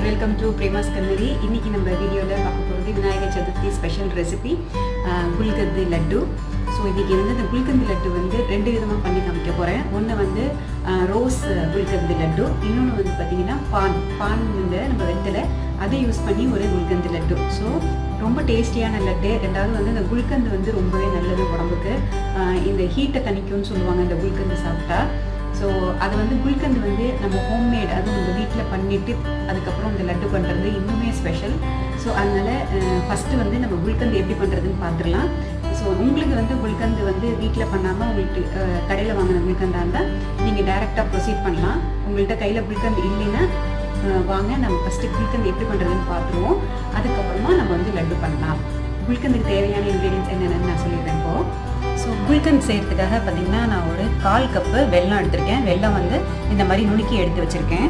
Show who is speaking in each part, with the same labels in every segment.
Speaker 1: welcome to Prema's Culinary. இன்னைக்கு நம்ம வீடியோல பார்க்க போறது Vinayagar Chaturthi special recipe gulkand laddu. So இன்னைக்கு வந்து இந்த குல்கந்த் லட்டு வந்து ரெண்டு விதமாக பண்ணி காமிக்க போகிறேன். ஒன்று வந்து ரோஸ் குல்கந்த் லட்டு, இன்னொன்று வந்து பார்த்தீங்கன்னா பான் வந்து நம்ம வெத்தலை அதை யூஸ் பண்ணி ஒரு குல்கந்த் லட்டு. ஸோ ரொம்ப டேஸ்டியான லட்டு. ரெண்டாவது வந்து இந்த குல்கந்த் வந்து ரொம்பவே நல்லது உடம்புக்கு. இந்த ஹீட்டை தணிக்கும்னு சொல்லுவாங்க இந்த குல்கந்த் சாப்பிட்டா. ஸோ அது வந்து குல்கந்த் வந்து நம்ம ஹோம்மேட், அதுவும் நம்ம வீட்டில் பண்ணிவிட்டு அதுக்கப்புறம் இந்த லட்டு பண்ணுறது இன்னுமே ஸ்பெஷல். ஸோ அதனால் ஃபஸ்ட்டு வந்து நம்ம குல்கந்த் எப்படி பண்ணுறதுன்னு பார்த்துடலாம். ஸோ உங்களுக்கு வந்து குல்கந்த் வந்து வீட்டில் பண்ணாமல் உங்களுக்கு கடையில் வாங்கின குல்கந்தாக இருந்தால் நீங்கள் டைரெக்டாக ப்ரொசீட் பண்ணலாம். உங்கள்கிட்ட கையில் குல்கந்த் இல்லைன்னா வாங்க நம்ம ஃபஸ்ட்டு குல்கந்த் எப்படி பண்ணுறதுன்னு பார்த்துருவோம். அதுக்கப்புறமா நம்ம வந்து லட்டு பண்ணலாம். குல்கந்துக்கு தேவையான இன்க்ரீடியன்ஸ் என்னென்னு நான் சொல்லிடுறேன் இப்போது. ஸோ குல்கந்த் செய்கிறதுக்காக பார்த்திங்கன்னா நான் ஒரு 1/4 கப்பு வெல்லம் எடுத்திருக்கேன். வெல்லம் வந்து இந்த மாதிரி நுணுக்கி எடுத்து வச்சுருக்கேன்.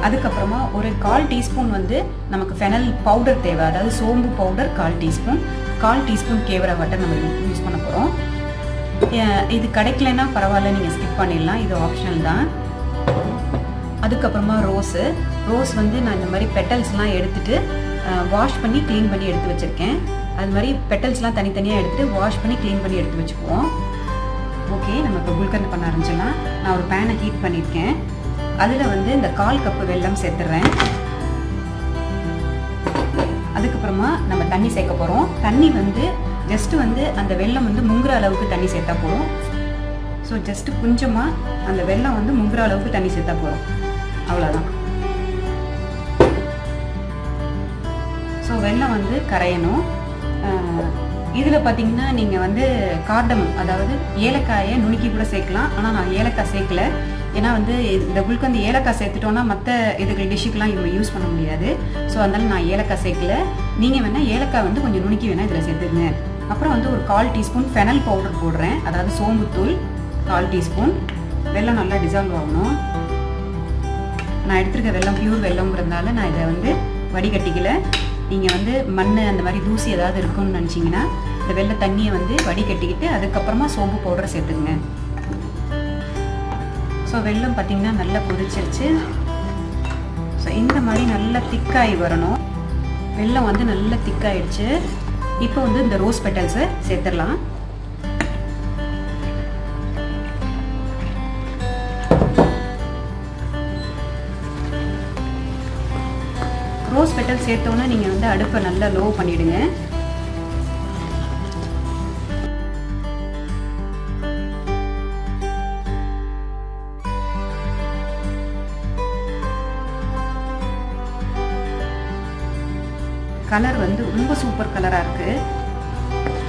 Speaker 1: அதுக்கப்புறமா ஒரு 1/4 டீஸ்பூன் வந்து நமக்கு ஃபெனல் பவுடர் தேவை, அதாவது சோம்பு பவுடர் 1/4 டீஸ்பூன், 1/4 டீஸ்பூன் கேவரா வாட்டர் நம்ம யூஸ் பண்ண போகிறோம். இது கிடைக்கலன்னா பரவாயில்ல, நீங்கள் ஸ்கிப் பண்ணிடலாம், இது ஆப்ஷனல் தான். அதுக்கப்புறமா ரோஸ் வந்து நான் இந்த மாதிரி பெட்டல்ஸ்லாம் எடுத்துகிட்டு வாஷ் பண்ணி க்ளீன் பண்ணி எடுத்து வச்சுருக்கேன். அது மாதிரி பெட்டல்ஸ்லாம் தனித்தனியாக எடுத்துகிட்டு வாஷ் பண்ணி க்ளீன் பண்ணி எடுத்து வச்சுக்குவோம். ஓகே, நம்ம இப்போ குல்கந்த் பண்ண ஆரம்பிச்சிடலாம். நான் ஒரு பேனை ஹீட் பண்ணியிருக்கேன். அதில் வந்து இந்த 1/4 கப்பு வெல்லம் சேர்த்துடுறேன். அதுக்கப்புறமா நம்ம தண்ணி சேர்க்க போகிறோம். தண்ணி வந்து ஜஸ்ட்டு வந்து அந்த வெல்லம் வந்து முங்குற அளவுக்கு தண்ணி சேர்த்தா போதும். ஸோ ஜஸ்ட்டு கொஞ்சமாக அந்த வெல்லம் வந்து முங்குற அளவுக்கு தண்ணி சேர்த்தா போதும், அவ்வளோதான். ஸோ வெல்லம் வந்து கரையணும். இதில் பார்த்தீங்கன்னா நீங்கள் வந்து கார்டமம், அதாவது ஏலக்காயை நுணுக்கி கூட சேர்க்கலாம். ஆனால் நான் ஏலக்காய் சேர்க்கல, ஏன்னா வந்து இந்த குல்கந்த் ஏலக்காய் சேர்த்துட்டோன்னா மற்ற இதுக்கு டிஷ்ஷுக்கெலாம் இவங்க யூஸ் பண்ண முடியாது. ஸோ அதனால் நான் ஏலக்காய் சேர்க்கல. நீங்கள் வேணால் ஏலக்காய் வந்து கொஞ்சம் நுணுக்கி வேணால் இதில் சேர்த்துங்க. அப்புறம் வந்து ஒரு 1/4 டீஸ்பூன் ஃபெனல் பவுடர் போடுறேன், அதாவது சோம்புத்தூள் 1/4 டீஸ்பூன். வெல்லம் நல்லா டிசால்வ் ஆகணும். நான் எடுத்துருக்க வெல்லம் பியூர் வெல்லம்ங்கிறதுனால நான் இதை வந்து வடிகட்டிக்கல. நீங்கள் வந்து மண் அந்த மாதிரி தூசி ஏதாவது இருக்குன்னு நினச்சிங்கன்னா இந்த வெள்ளை தண்ணியை வந்து வடிகட்டிக்கிட்டு அதுக்கப்புறமா சோம்பு பவுடரை சேர்த்துக்குங்க. ஸோ வெல்லம் பார்த்திங்கன்னா நல்லா கொதிச்சிருச்சு. ஸோ இந்த மாதிரி நல்லா திக்காகி வரணும். வெல்லம் வந்து நல்லா திக்காயிடுச்சு. இப்போ வந்து இந்த ரோஸ் பெட்டல்ஸை சேர்த்துடலாம். ரோஸ் பெட்டல் சேர்த்தோன்னா நீங்கள் வந்து அடுப்பை நல்லா லோ பண்ணிவிடுங்க. கலர் வந்து ரொம்ப சூப்பர் கலராக இருக்குது.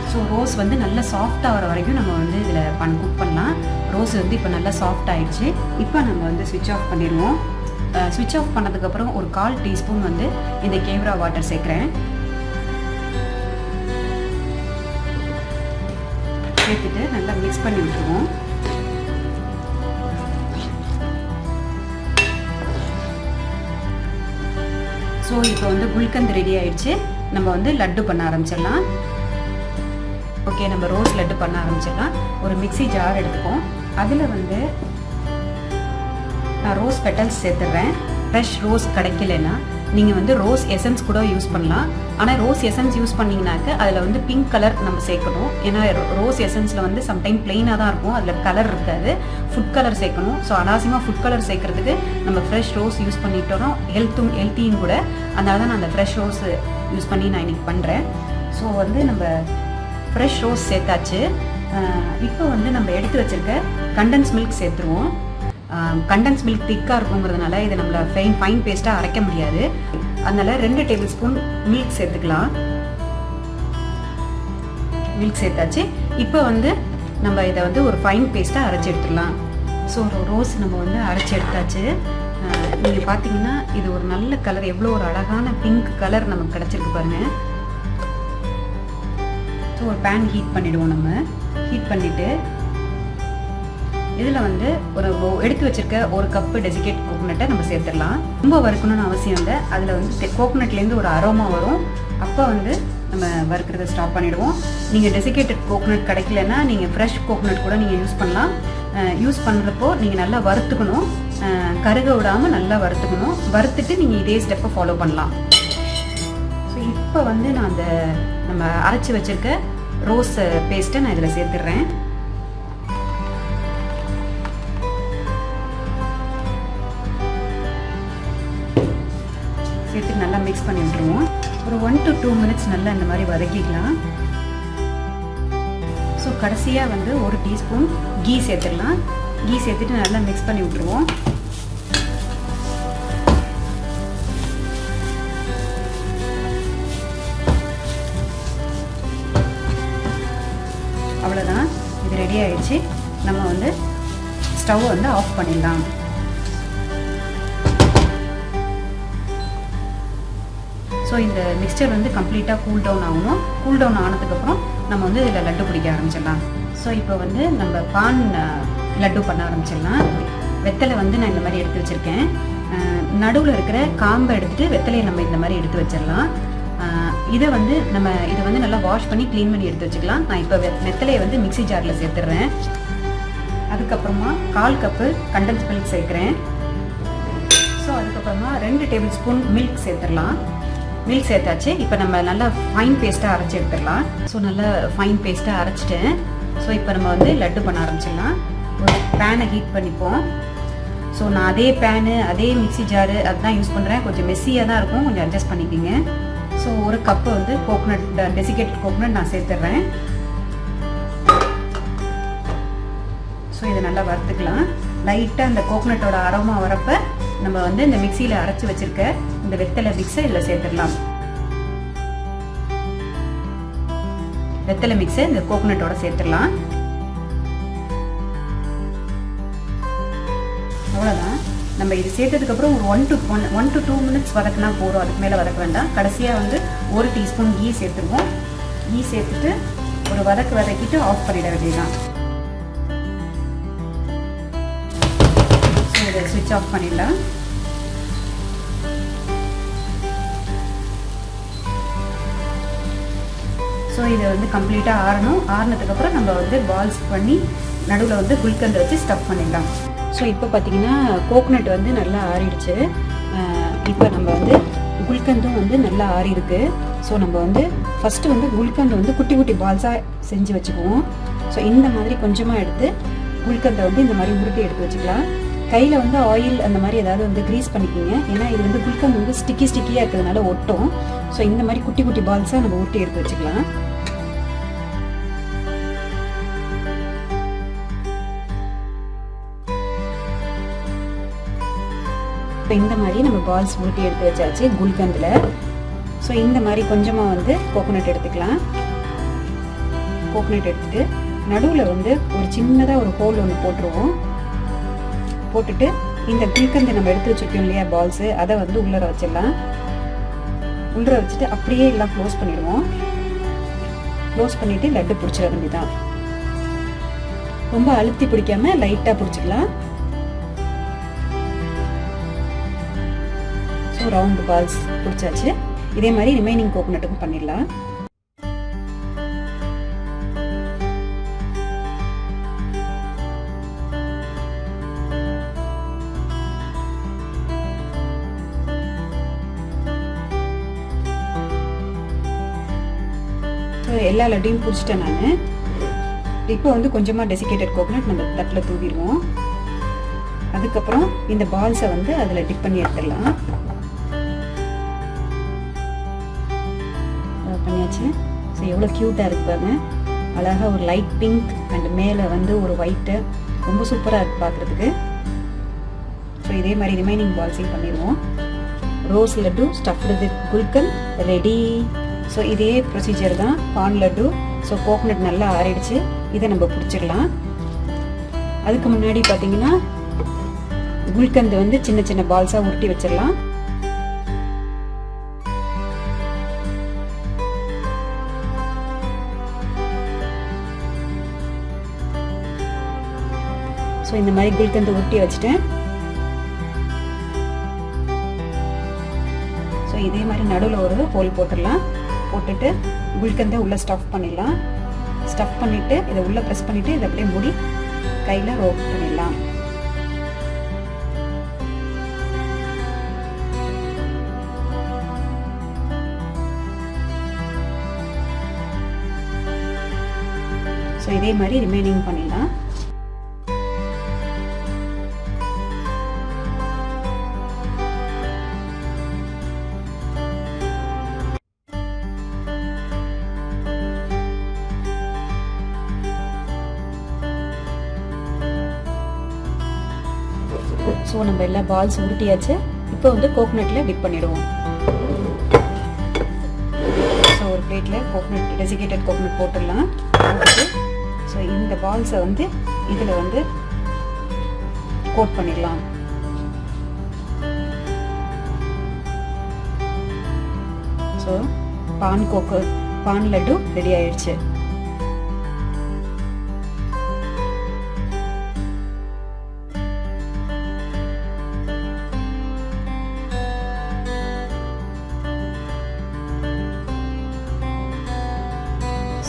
Speaker 1: ஸோ ரோஸ் வந்து நல்லா சாஃப்டாக வர வரைக்கும் நம்ம வந்து இதில் குக் பண்ணலாம். ரோஸ் வந்து இப்போ நல்லா சாஃப்ட் ஆகிடுச்சு. இப்போ நம்ம வந்து ஸ்விட்ச் ஆஃப் பண்ணிடுவோம். ஸ்விட்ச் ஆஃப் பண்ணதுக்கப்புறம் ஒரு 1/4 டீஸ்பூன் வந்து இந்த கேவரா வாட்டர் சேர்க்குறேன். சேர்த்துட்டு நல்லா மிக்ஸ் பண்ணி விட்டுருவோம். ஸோ இப்போ வந்து குல்கந்த் ரெடி ஆயிடுச்சு. நம்ம வந்து லட்டு பண்ண ஆரம்பிச்சிடலாம். ஓகே, நம்ம ரோஸ் லட்டு பண்ண ஆரம்பிச்சிடலாம். ஒரு மிக்ஸி ஜார் எடுத்துப்போம். அதில் வந்து நான் ரோஸ் பெட்டல்ஸ் சேர்த்துடுறேன். ஃப்ரெஷ் ரோஸ் கிடைக்கலன்னா நீங்கள் வந்து ரோஸ் எசன்ஸ் கூட யூஸ் பண்ணலாம். ஆனால் ரோஸ் எசன்ஸ் யூஸ் பண்ணிங்கனாக்க அதில் வந்து பிங்க் கலர் நம்ம சேர்க்கணும். ஏன்னா ரோஸ் எசன்ஸில் வந்து சம்டைம் பிளெயினாக தான் இருக்கும், அதில் கலர் இருக்காது. ஃபுட் கலர் சேர்க்கணும். ஸோ அனாவசியமாக ஃபுட் கலர் சேர்க்குறதுக்கு நம்ம ஃப்ரெஷ் ரோஸ் யூஸ் பண்ணிட்டோன்னா ஹெல்த்தியும் கூட. அதனால தான் நான் அந்த ஃப்ரெஷ் ரோஸ் யூஸ் பண்ணி நான் இன்றைக்கி பண்ணுறேன். ஸோ வந்து நம்ம ஃப்ரெஷ் ரோஸ் சேர்த்தாச்சு. இப்போ வந்து நம்ம எடுத்து வச்சுருக்க கண்டன்ஸ் மில்க் சேர்த்துருவோம். கண்டன்ஸ் மில்க் திக்காக இருக்குங்கிறதுனால இதை நம்மளை ஃபைன் பேஸ்ட்டாக அரைக்க முடியாது. அதனால் 2 டேபிள் ஸ்பூன் மில்க் சேர்த்துக்கலாம். மில்க் சேர்த்தாச்சு. இப்போ வந்து நம்ம இதை வந்து ஒரு ஃபைன் பேஸ்ட்டாக அரைச்சி எடுத்துடலாம். ஸோ ரோஸ் நம்ம வந்து அரைச்சி எடுத்தாச்சு. நீங்கள் பார்த்தீங்கன்னா இது ஒரு நல்ல கலர், எவ்வளோ ஒரு அழகான பிங்க் கலர் நமக்கு கிடச்சிருக்கு பாருங்கள். ஸோ ஒரு பேன் ஹீட் பண்ணிவிடுவோம். நம்ம ஹீட் பண்ணிவிட்டு இதில் வந்து ஒரு எடுத்து வச்சுருக்க 1 கப்பு டெசிகேட் கோகோனட்டை நம்ம சேர்த்துடலாம். ரொம்ப வறுக்கணும்னு அவசியம் இல்லை. அதில் வந்து கோகோனட்லேருந்து ஒரு அரோமா வரும். அப்போ வந்து நம்ம வறுக்கிறத ஸ்டாப் பண்ணிவிடுவோம். நீங்கள் டெசிகேட்டட் கோகோனட் கிடைக்கலன்னா நீங்கள் ஃப்ரெஷ் கோகோனட் கூட நீங்கள் யூஸ் பண்ணலாம். யூஸ் பண்ணுறப்போ நீங்கள் நல்லா வறுத்துக்கணும், கருக விடாமல் நல்லா வறுத்துக்கணும். வறுத்துட்டு நீங்கள் இதே ஸ்டெப்பை ஃபாலோ பண்ணலாம். ஸோ இப்போ வந்து நான் அந்த நம்ம அரைச்சி வச்சுருக்க ரோஸ் பேஸ்ட்டை நான் இதில் சேர்த்துடுறேன். சேர்த்து நல்லா மிக்ஸ் பண்ணி விட்டுருவோம். ஒரு 1 to 2 minutes நல்லா இந்த மாதிரி வதக்கிக்கலாம். ஸோ கடைசியாக வந்து 1 டீஸ்பூன் கீ சேர்த்துடலாம். கீ சேர்த்துட்டு நல்லா மிக்ஸ் பண்ணி விட்டுருவோம். அவ்வளோதான், இது ரெடி ஆகிடுச்சு. நம்ம வந்து ஸ்டவ் வந்து ஆஃப் பண்ணிடலாம். ஸோ இந்த மிக்சர் வந்து கம்ப்ளீட்டாக கூல் டவுன் ஆகணும். கூல் டவுன் ஆனதுக்கப்புறம் நம்ம வந்து இதில் லட்டு பிடிக்க ஆரம்பிச்சிடலாம். ஸோ இப்போ வந்து நம்ம பான் லட்டு பண்ண ஆரம்பிச்சிடலாம். வெத்தலை வந்து நான் இந்த மாதிரி எடுத்து வச்சுருக்கேன். நடுவில் இருக்கிற காம்பை எடுத்துகிட்டு வெத்தலையை நம்ம இந்த மாதிரி எடுத்து வச்சிடலாம். இதை வந்து நல்லா வாஷ் பண்ணி க்ளீன் பண்ணி எடுத்து வச்சுக்கலாம். நான் இப்போ வெத்தலையை வந்து மிக்ஸி ஜாரில் சேர்த்துடுறேன். அதுக்கப்புறமா 1/4 கப்பு கண்டன்ஸ் மில்க் சேர்க்குறேன். ஸோ அதுக்கப்புறமா 2 டேபிள் ஸ்பூன் மில்க் சேர்த்துடலாம். மில்க் சேர்த்தாச்சு. இப்போ நம்ம நல்லா ஃபைன் பேஸ்ட்டாக அரைச்சி எடுத்துடலாம். ஸோ நல்லா ஃபைன் பேஸ்ட்டாக அரைச்சிட்டேன். ஸோ இப்போ நம்ம வந்து லட்டு பண்ண ஆரம்பிச்சிடலாம். ஒரு பேனை ஹீட் பண்ணிப்போம். ஸோ நான் அதே பேனு அதே மிக்ஸி ஜாரு அதுதான் யூஸ் பண்ணுறேன். கொஞ்சம் மெஸ்ஸியாக தான் இருக்கும், கொஞ்சம் அட்ஜஸ்ட் பண்ணிக்கிங்க. ஸோ 1 கப்பு வந்து கோகோனட், டெசிகேட்டட் கோகோனட் நான் சேர்த்துட்றேன். ஸோ இதை நல்லா வறுத்துக்கலாம். லைட்டாக அந்த கோகோனட்டோட அரோமா வரப்போ நம்ம வந்து இந்த மிக்சியில் அரைச்சி வச்சுருக்க இந்த வெத்தலை மிக்ஸை இதில் சேர்த்துடலாம். வெத்தலை மிக்ஸை இந்த கோகோனட்டோட சேர்த்துடலாம். அவ்வளோதான். நம்ம இது சேர்த்ததுக்கப்புறம் ஒரு 1 to 2 minutes வதக்கினா போதும். அதுக்கு மேலே வதக்க வேண்டாம். கடைசியாக வந்து 1 டீஸ்பூன் கீ சேர்த்துருவோம். கீ சேர்த்துட்டு ஒரு வதக்கிட்டு ஆஃப் பண்ணிட வேண்டியதான். ஸோ இதை ஸ்விட்ச் ஆஃப் பண்ணிடலாம். ஸோ இதை வந்து கம்ப்ளீட்டாக ஆறணும். ஆறினதுக்கப்புறம் நம்ம வந்து பால்ஸ் பண்ணி நடுவில் வந்து குல்கந்தை வச்சு ஸ்டஃப் பண்ணிடலாம். ஸோ இப்போ பார்த்தீங்கன்னா கோகோனட் வந்து நல்லா ஆறிடுச்சு. இப்போ நம்ம வந்து குல்கந்தும் வந்து நல்லா ஆறிருக்கு. ஸோ நம்ம வந்து ஃபஸ்ட்டு வந்து குல்கந்தை வந்து குட்டி குட்டி பால்ஸாக செஞ்சு வச்சுக்குவோம். ஸோ இந்த மாதிரி கொஞ்சமாக எடுத்து குல்கந்தை வந்து இந்த மாதிரி உருட்டி எடுத்து வச்சுக்கலாம். கையில் வந்து ஆயில் அந்த மாதிரி ஏதாவது வந்து க்ரீஸ் பண்ணிக்கிங்க. ஏன்னா இது வந்து குல்கந்த் வந்து ஸ்டிக்கியாக இருக்கிறதுனால ஒட்டும். ஸோ இந்த மாதிரி குட்டி குட்டி பால்ஸாக நம்ம உருட்டி எடுத்து வச்சுக்கலாம். இப்போ இந்த மாதிரி நம்ம பால்ஸ் உருட்டி எடுத்து வச்சாச்சு குல்கந்தில். ஸோ இந்த மாதிரி கொஞ்சமாக வந்து கோகோனட் எடுத்துக்கலாம். கோகோனட் எடுத்துட்டு நடுவில் வந்து ஒரு சின்னதாக ஒரு ஹோல் ஒன்று போட்டுருவோம். போட்டுட்டு இந்த குல்கந்தை நம்ம எடுத்து வச்சுருக்கோம் இல்லையா பால்ஸு, அதை வந்து உள்ளர வச்சிடலாம். உள்ளர வச்சுட்டு அப்படியே எல்லாம் க்ளோஸ் பண்ணிடுவோம். க்ளோஸ் பண்ணிவிட்டு லட்டு பிடிச்சிட வேண்டியதான். ரொம்ப அழுத்தி பிடிக்காம லைட்டாக பிடிச்சிக்கலாம். ஸோ ரவுண்டு பால்ஸ் பிடிச்சாச்சு. இதே மாதிரி ரிமைனிங் கோகோனட்டுக்கும் பண்ணிடலாம். ஸோ எல்லா லட்டையும் பிடிச்சிட்டேன் நான். இப்போ வந்து கொஞ்சமாக டெசிகேட்டட் கோகோனட் நம்ம தட்டில் தூவிடுவோம். அதுக்கப்புறம் இந்த பால்ஸை வந்து அதில் டிப் பண்ணி எடுத்துடலாம். பண்ணியாச்சு. ஸோ எவ்வளோ க்யூட்டாக இருக்கு பாருங்க. அழகாக ஒரு லைட் பிங்க் அண்ட் மேலே வந்து ஒரு ஒயிட்டு, ரொம்ப சூப்பராக இருக்குது பார்க்குறதுக்கு. ஸோ இதே மாதிரி ரிமைனிங் பால்ஸையும் பண்ணிடுவோம். Rose laddu stuffed with gulkand ready. So இதே ப்ரொசீஜர் தான் பான் லட்டு. ஸோ கோகோனட் நல்லா ஆறிடுச்சு. இதை நம்ம பிடிச்சிடலாம். அதுக்கு முன்னாடி பார்த்தீங்கன்னா குல்கந்த் வந்து சின்ன சின்ன பால்ஸாக உருட்டி வச்சிடலாம். ஸோ இந்த மாதிரி குல்கந்தை உருட்டி வச்சுட்டேன். ஸோ இதே மாதிரி நடுவில் ஒரு ஹோல் போட்டுடலாம். போட்டுட்டு குல்கந்தை உள்ளே ஸ்டஃப் பண்ணிடலாம். ஸ்டஃப் பண்ணிவிட்டு இதை உள்ளே ப்ரெஸ் பண்ணிவிட்டு இதை அப்படியே மூடி கையில் ரோல் பண்ணிடலாம். ஸோ இதே மாதிரி ரிமைனிங் பண்ணிடலாம். ஸோ நம்ம எல்லா பால்ஸ் உருட்டியாச்சு. இப்போ வந்து கோகோனட்டில் டிப் பண்ணிடுவோம். ஸோ ஒரு பிளேட்டில் கோகோனட் டெசிகேட்டட் கோகோனட் போட்டுடலாம். ஸோ இந்த பால்ஸை வந்து இதில் வந்து கோட் பண்ணிடலாம். ஸோ பான் லட்டு ரெடி ஆயிடுச்சு.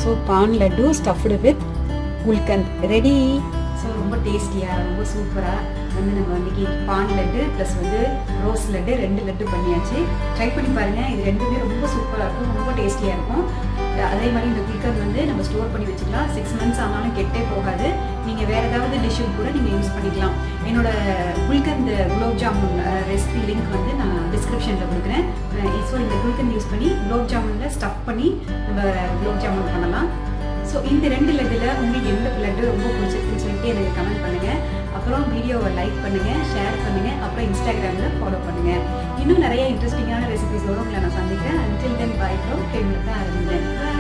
Speaker 1: So porn laddu stuffed with gulkand ready. So ரொம்ப டேஸ்டியாக ரொம்ப சூப்பராக வந்து நம்ம இன்றைக்கி பான் லட்டு ப்ளஸ் வந்து ரோஸ் லட்டு 2 லட்டு பண்ணியாச்சு. ட்ரை பண்ணி பாருங்கள். இது ரெண்டுமே ரொம்ப சூப்பராக இருக்கும், ரொம்ப டேஸ்டியாக இருக்கும். அதே மாதிரி இந்த குல்கந்த் வந்து நம்ம ஸ்டோர் பண்ணி வச்சுக்கலாம். 6 மந்த்ஸ் ஆனாலும் கெட்டே போகாது. நீங்கள் வேறு ஏதாவது டிஷ்ஷுக்கு கூட நீங்கள் யூஸ் பண்ணிக்கலாம். என்னோடய குல்கந்த் குலோப் ஜாமுன் ரெசிபி லிங்க் வந்து நான் டிஸ்கிரிப்ஷனில் கொடுக்குறேன். ஸோ இந்த குல்கந்த் யூஸ் பண்ணி குலோப் ஜாமுனில் ஸ்டஃப் பண்ணி நம்ம குலோப் ஜாமுன் பண்ணலாம். ஸோ இந்த 2 லட்டில் உங்களுக்கு எந்த லட்டு ரொம்ப பிடிச்சிருக்குன்னு சொல்லிட்டு எனக்கு கமெண்ட் பண்ணுங்கள். அப்புறம் வீடியோவை லைக் பண்ணுங்கள், ஷேர் பண்ணுங்கள், அப்புறம் இன்ஸ்டாகிராமில் ஃபாலோ பண்ணுங்கள். இன்னும் நிறைய இன்ட்ரெஸ்டிங்கான ரெசிபிஸோடு உங்களை நான் சந்திக்கிறேன். Until then, bye from Paan Ladoo.